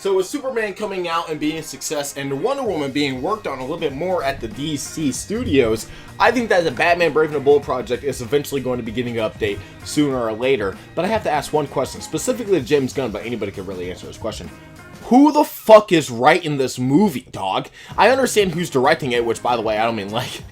So with Superman coming out and being a success and Wonder Woman being worked on a little bit more at the DC studios, I think that the Batman Brave and the Bold project is eventually going to be getting an update sooner or later. But I have to ask one question, specifically to James Gunn, but anybody can really answer this question. Who the fuck is writing this movie, dog? I understand who's directing it, which, by the way, I don't mean like...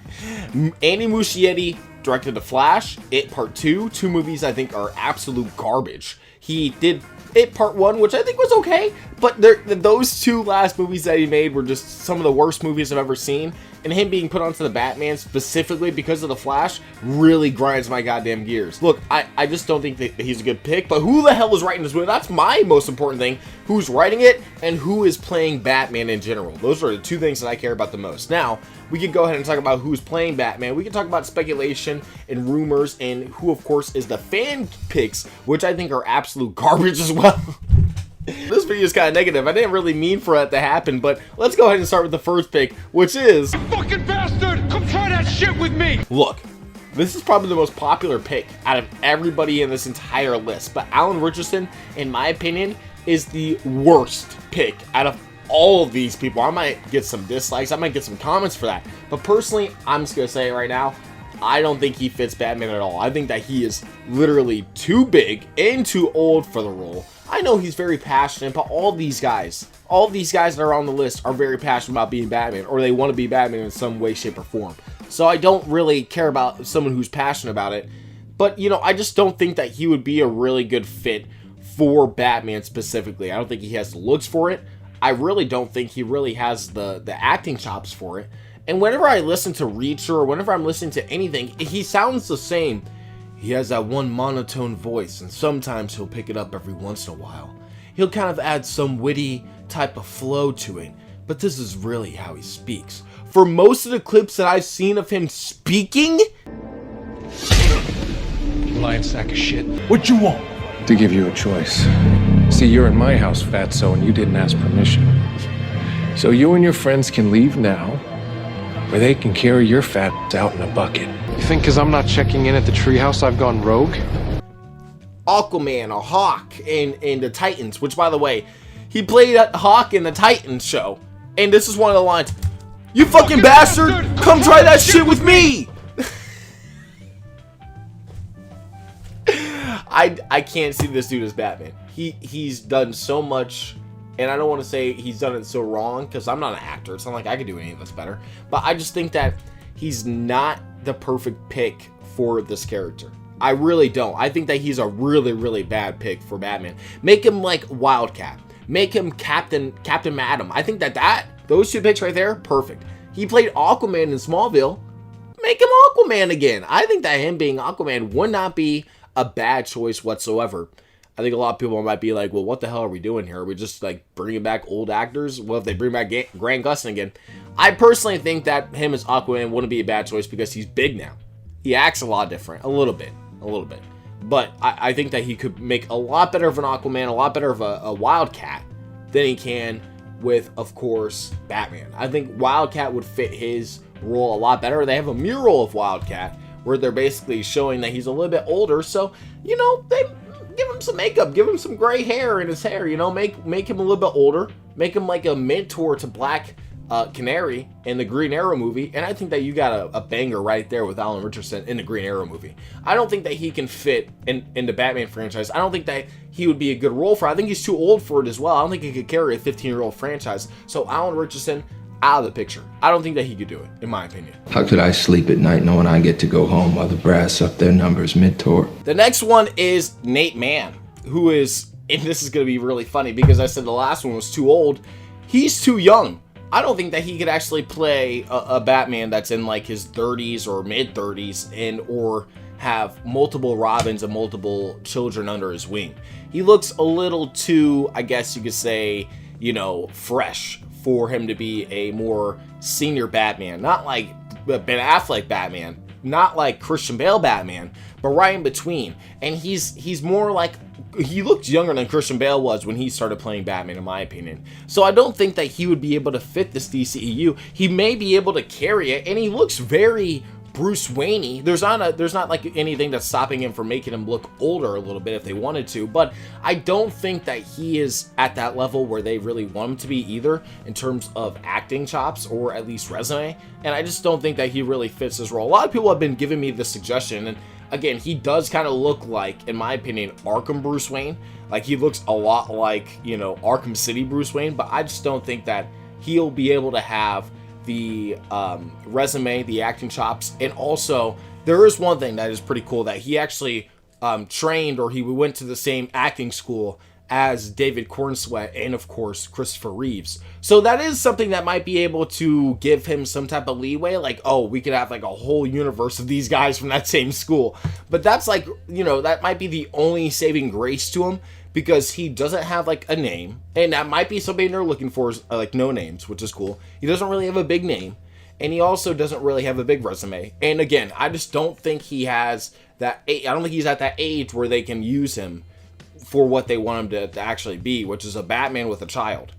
Andy Muschietti directed The Flash, It Part 2, two movies I think are absolute garbage. He did It Part 1, which I think was okay, but those two last movies that he made were just some of the worst movies I've ever seen, and him being put onto the Batman specifically because of The Flash really grinds my goddamn gears. Look, I just don't think that he's a good pick, but who the hell is writing this movie? That's my most important thing. Who's writing it, and who is playing Batman in general. Those are the two things that I care about the most. Now, we could go ahead and talk about who's playing Batman. We can talk about speculation and rumors, and who, of course, is the fan picks, which I think are absolute garbage as well. This video is kind of negative. I didn't really mean for that to happen, but let's go ahead and start with the first pick, which is... Fucking bastard! Come try that shit with me! Look, this is probably the most popular pick out of everybody in this entire list, but Alan Ritchson, in my opinion, is the worst pick out of all of these people. I might get some dislikes, I might get some comments for that, but personally, I'm just gonna say it right now, I don't think he fits Batman at all. I think that he is literally too big and too old for the role. I know he's very passionate, but all these guys that are on the list are very passionate about being Batman, or they want to be Batman in some way, shape, or form. So I don't really care about someone who's passionate about it, but you know, I just don't think that he would be a really good fit for Batman specifically. I don't think he has the looks for it. I really don't think he really has the acting chops for it. And whenever I listen to Reacher, or whenever I'm listening to anything, he sounds the same. He has that one monotone voice, and sometimes he'll pick it up every once in a while. He'll kind of add some witty type of flow to it, but this is really how he speaks. For most of the clips that I've seen of him speaking... You lying sack of shit. What you want? To give you a choice. See, you're in my house, Fatso, and you didn't ask permission. So you and your friends can leave now, or they can carry your fat out in a bucket. You think because I'm not checking in at the treehouse I've gone rogue? Aquaman, a Hawk in the Titans, which, by the way, he played a Hawk in the Titans show. And this is one of the lines. You fucking bastard! Come try that shit with me! I can't see this dude as Batman. He's done so much, and I don't want to say he's done it so wrong, because I'm not an actor. It's not like I could do any of this better. But I just think that he's not the perfect pick for this character. I really don't. I think that he's a really, really bad pick for Batman. Make him like Wildcat. Make him Captain Atom. I think that those two picks right there, perfect. He played Aquaman in Smallville. Make him Aquaman again. I think that him being Aquaman would not be a bad choice whatsoever. I think a lot of people might be like, well, what the hell are we doing here? Are we just like bringing back old actors? Well, if they bring back Grant Gustin again. I personally think that him as Aquaman wouldn't be a bad choice because he's big now. He acts a lot different, a little bit. But I think that he could make a lot better of an Aquaman, a lot better of a Wildcat than he can with, of course, Batman. I think Wildcat would fit his role a lot better. They have a mural of Wildcat where they're basically showing that he's a little bit older. So, you know, they give him some makeup, give him some gray hair in his hair, you know, make him a little bit older, make him like a mentor to Black Canary in the Green Arrow movie, and I think that you got a banger right there with Alan Ritchson in the Green Arrow movie. I don't think that he can fit in the Batman franchise. I don't think that he would be a good role for it. I think he's too old for it as well. I don't think he could carry a 15-year-old franchise. So Alan Ritchson, out of the picture. I don't think that he could do it, in my opinion. How could I sleep at night knowing I get to go home while the brass up their numbers mid-tour? The next one is Nate Mann, who is, and this is going to be really funny because I said the last one was too old. He's too young. I don't think that he could actually play a Batman that's in like his 30s or mid-30s and or have multiple Robins and multiple children under his wing. He looks a little too, I guess you could say, you know, fresh for him to be a more senior Batman. Not like Ben Affleck Batman, not like Christian Bale Batman, but right in between. And he's more like, he looks younger than Christian Bale was when he started playing Batman, in my opinion. So I don't think that he would be able to fit this DCEU. He may be able to carry it, and he looks very Bruce Wayne. There's not like anything that's stopping him from making him look older a little bit if they wanted to, but I don't think that he is at that level where they really want him to be either in terms of acting chops or at least resume, and I just don't think that he really fits his role. A lot of people have been giving me this suggestion, and again, he does kind of look like, in my opinion, Arkham Bruce Wayne. Like, he looks a lot like, you know, Arkham City Bruce Wayne, but I just don't think that he'll be able to have the resume, the acting chops, and also there is one thing that is pretty cool, that he actually trained, or he went to the same acting school as David Cornsweet and of course Christopher Reeves. So that is something that might be able to give him some type of leeway, like, oh, we could have like a whole universe of these guys from that same school. But that's like, you know, that might be the only saving grace to him, because he doesn't have like a name, and that might be something they're looking for, is like no names, which is cool. He doesn't really have a big name, and he also doesn't really have a big resume. And again, I just don't think he has that. I don't think he's at that age where they can use him for what they want him to actually be, which is a Batman with a child.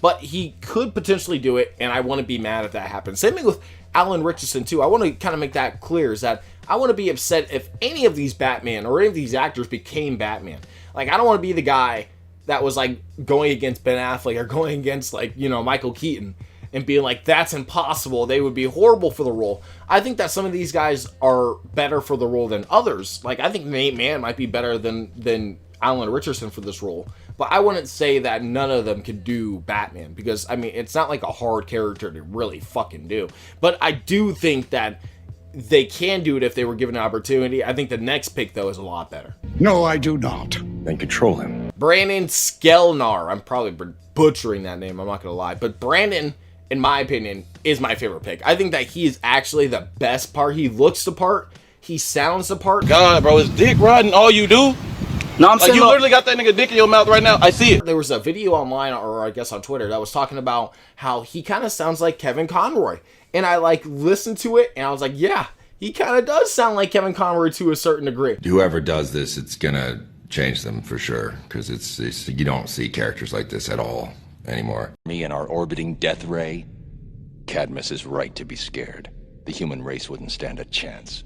But he could potentially do it, and I want to be mad if that happens. Same thing with Alan Ritchson too. I want to kind of make that clear, is that I want to be upset if any of these Batman or any of these actors became Batman. Like, I don't want to be the guy that was like going against Ben Affleck or going against, like, you know, Michael Keaton and being like, that's impossible, they would be horrible for the role. I think that some of these guys are better for the role than others. Like, I think Nate Mann might be better than Alan Ritchson for this role, but I wouldn't say that none of them could do Batman, because I mean, it's not like a hard character to really fucking do. But I do think that they can do it if they were given an opportunity. I think the next pick, though, is a lot better. No, I do not. Then control him. Brandon Sklenar. I'm probably butchering that name, I'm not gonna lie, but Brandon, in my opinion, is my favorite pick. I think that he is actually the best part. He looks the part, he sounds the part. God, bro, is dick riding all you do? No, I'm Like, saying, you literally got that nigga dick in your mouth right now. I see it. There was a video online, or I guess on Twitter, that was talking about how he kind of sounds like Kevin Conroy. And I like listened to it, and I was like, yeah, he kind of does sound like Kevin Conroy to a certain degree. Whoever does this, it's gonna change them for sure, because it's you don't see characters like this at all anymore. Me and our orbiting death ray, Cadmus is right to be scared. The human race wouldn't stand a chance.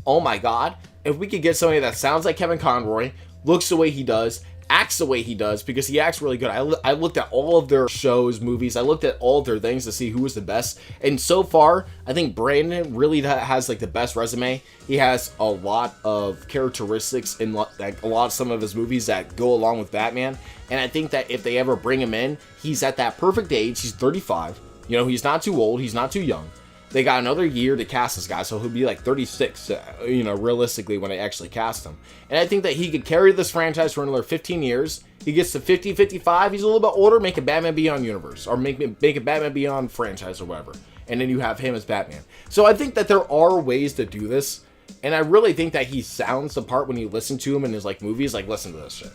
Oh my god, if we could get somebody that sounds like Kevin Conroy, looks the way he does, acts the way he does, because he acts really good. I looked at all of their shows, movies, I looked at all of their things to see who was the best, and so far, I think Brandon really has like the best resume. He has a lot of characteristics in like a lot of some of his movies that go along with Batman, and I think that if they ever bring him in, he's at that perfect age. He's 35, you know, he's not too old, he's not too young. They got another year to cast this guy, so he'll be like 36, you know, realistically, when they actually cast him. And I think that he could carry this franchise for another 15 years. He gets to 50, 55, he's a little bit older, make a Batman Beyond universe, or make a Batman Beyond franchise or whatever. And then you have him as Batman. So I think that there are ways to do this, and I really think that he sounds the part when you listen to him in his like movies. Like, listen to this shit.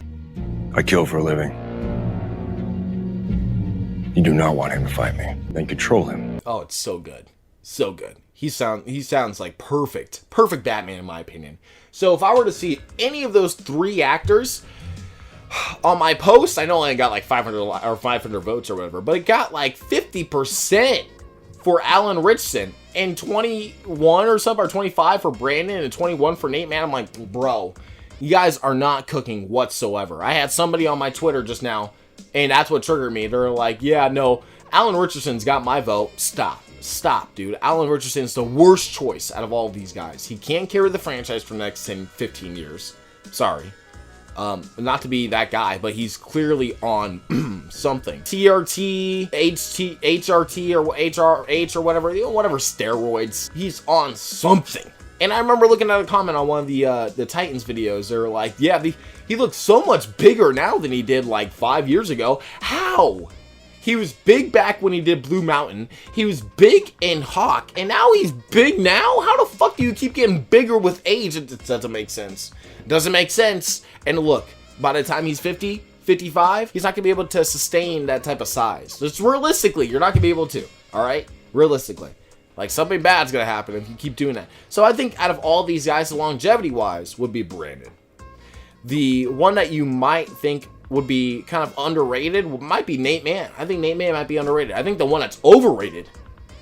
I kill for a living. You do not want him to fight me. Then control him. Oh, it's so good. So good. He sounds like perfect Batman in my opinion. So if I were to see any of those three actors on my post, I know I got like 500 votes or whatever, but it got like 50% for Alan Ritchson and 21 or something, or 25 for Brandon and 21 for Nate Mann. I'm like, bro, you guys are not cooking whatsoever. I had somebody on my Twitter just now, and that's what triggered me. They're like, yeah, no, Alan Ritchson's got my vote. Stop, dude. Alan Ritchson's the worst choice out of all of these guys. He can't carry the franchise for the next 10, 15 years. Sorry. Not to be that guy, but he's clearly on something. TRT, HRT, or HRH, or whatever, you know, whatever steroids. He's on something. And I remember looking at a comment on one of the Titans videos. They were like, yeah, he looks so much bigger now than he did like 5 years ago. How? He was big back when he did Blue Mountain. He was big in Hawk, and now he's big now? How the fuck do you keep getting bigger with age? It doesn't make sense. Doesn't make sense. And look, by the time he's 50, 55, he's not going to be able to sustain that type of size. Just realistically, you're not going to be able to, all right? Realistically. Like, something bad's going to happen if you keep doing that. So I think out of all these guys, longevity-wise, would be Brandon. The one that you might think would be kind of underrated might be Nate Mann. I think Nate Mann might be underrated. I think the one that's overrated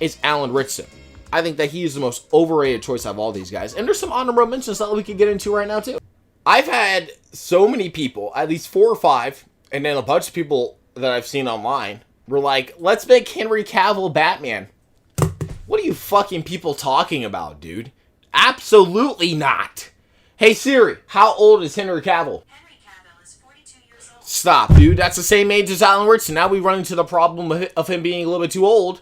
is Alan Ritchson. I think that he is the most overrated choice out of all these guys. And there's some honorable mentions that we could get into right now, too. I've had so many people, at least 4 or 5, and then a bunch of people that I've seen online, were like, let's make Henry Cavill Batman. What are you fucking people talking about, dude? Absolutely not. Hey Siri, how old is Henry Cavill? Henry Cavill is 42 years old. Stop, dude. That's the same age as Alan Ritchson. Now we run into the problem of him being a little bit too old.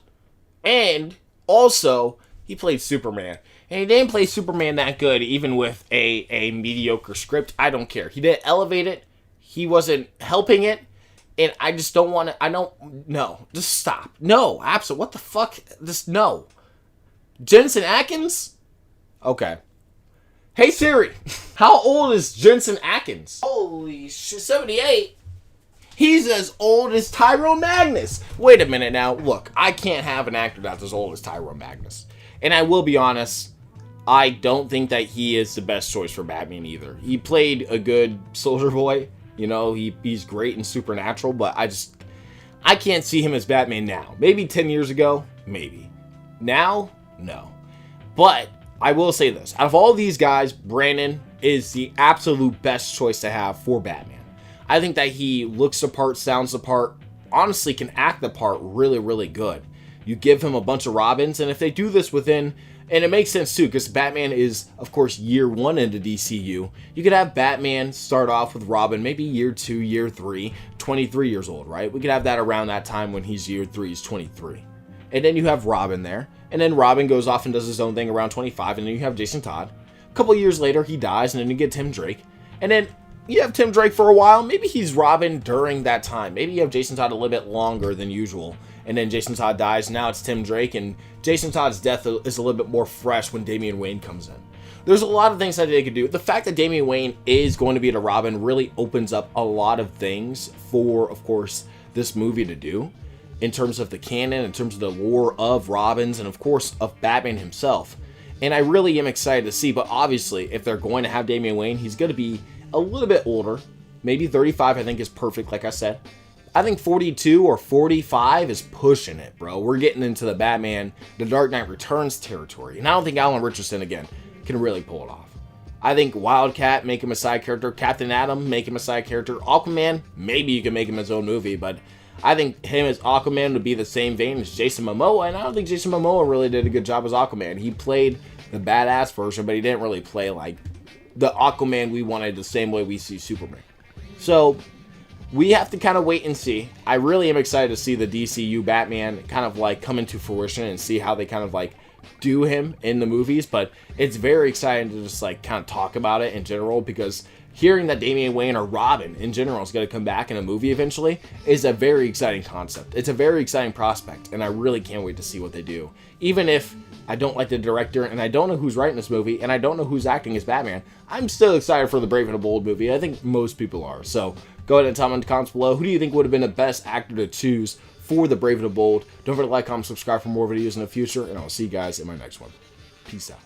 And also, he played Superman. And he didn't play Superman that good, even with a mediocre script. I don't care. He didn't elevate it. He wasn't helping it. And I just don't want to, no. Just stop. No, absolutely. What the fuck? Just no. Jensen Atkins? Okay. Hey Siri, how old is Jensen Atkins? Holy shit, 78? He's as old as Tyrone Magnus. Wait a minute now. Look, I can't have an actor that's as old as Tyrone Magnus. And I will be honest, I don't think that he is the best choice for Batman either. He played a good Soldier Boy. You know, he's great in Supernatural, but I can't see him as Batman now. Maybe 10 years ago, maybe. Now, no. But I will say this. Out of all these guys, Brandon is the absolute best choice to have for Batman. I think that he looks the part, sounds the part, honestly can act the part really, really good. You give him a bunch of Robins, and if they do this within, and it makes sense too, because Batman is, of course, year 1 into DCU. You could have Batman start off with Robin, maybe year 2, year 3, 23 years old, right? We could have that around that time when he's year 3, he's 23. And then you have Robin there, and then Robin goes off and does his own thing around 25, and then you have Jason Todd. A couple years later, he dies, and then you get Tim Drake. And then you have Tim Drake for a while. Maybe he's Robin during that time. Maybe you have Jason Todd a little bit longer than usual. And then Jason Todd dies. Now it's Tim Drake. And Jason Todd's death is a little bit more fresh when Damian Wayne comes in. There's a lot of things that they could do. The fact that Damian Wayne is going to be the Robin really opens up a lot of things for, of course, this movie to do. In terms of the canon, in terms of the lore of Robins, and of course of Batman himself. And I really am excited to see. But obviously, if they're going to have Damian Wayne, he's going to be a little bit older. Maybe 35 I think is perfect, like I said. I think 42 or 45 is pushing it, bro. We're getting into the Batman, the Dark Knight Returns territory. And I don't think Alan Ritchson, again, can really pull it off. I think Wildcat, make him a side character. Captain Atom, make him a side character. Aquaman, maybe you can make him his own movie. But I think him as Aquaman would be the same vein as Jason Momoa. And I don't think Jason Momoa really did a good job as Aquaman. He played the badass version, but he didn't really play like the Aquaman we wanted the same way we see Superman. So we have to kind of wait and see. I really am excited to see the DCU Batman kind of like come into fruition and see how they kind of like do him in the movies. But it's very exciting to just like kind of talk about it in general, because hearing that Damian Wayne or Robin in general is going to come back in a movie eventually is a very exciting concept. It's a very exciting prospect, and I really can't wait to see what they do. Even if I don't like the director, and I don't know who's writing this movie, and I don't know who's acting as Batman, I'm still excited for the Brave and the Bold movie. I think most people are. So go ahead and tell me in the comments below, who do you think would have been the best actor to choose for the Brave and the Bold? Don't forget to like, comment, subscribe for more videos in the future, and I'll see you guys in my next one. Peace out.